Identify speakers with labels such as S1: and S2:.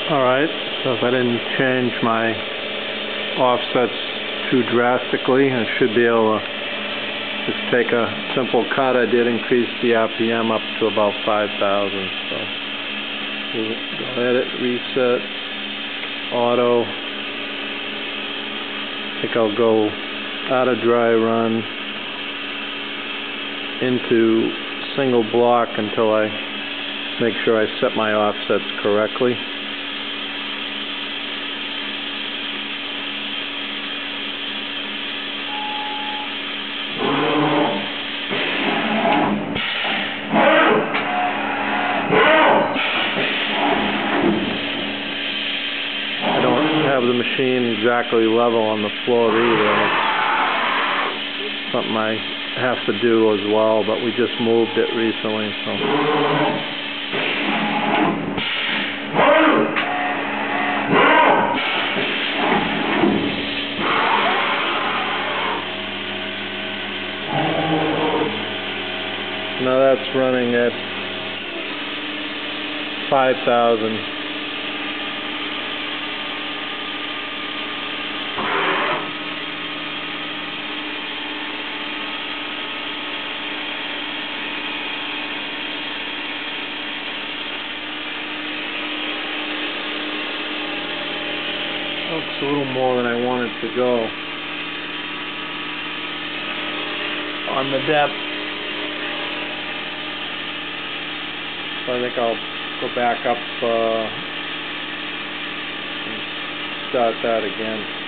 S1: Alright, so if I didn't change my offsets too drastically, I should be able to just take a simple cut. I did increase the RPM up to about 5,000, so we'll go edit, reset, auto. I think I'll go out of dry run into single block until I make sure I set my offsets correctly. I don't have the machine exactly level on the floor either. It's something I have to do as well, but we just moved it recently, so. Now that's running at 5,000. Looks a little more than I want it to go on the depth. So I think I'll go back up and start that again.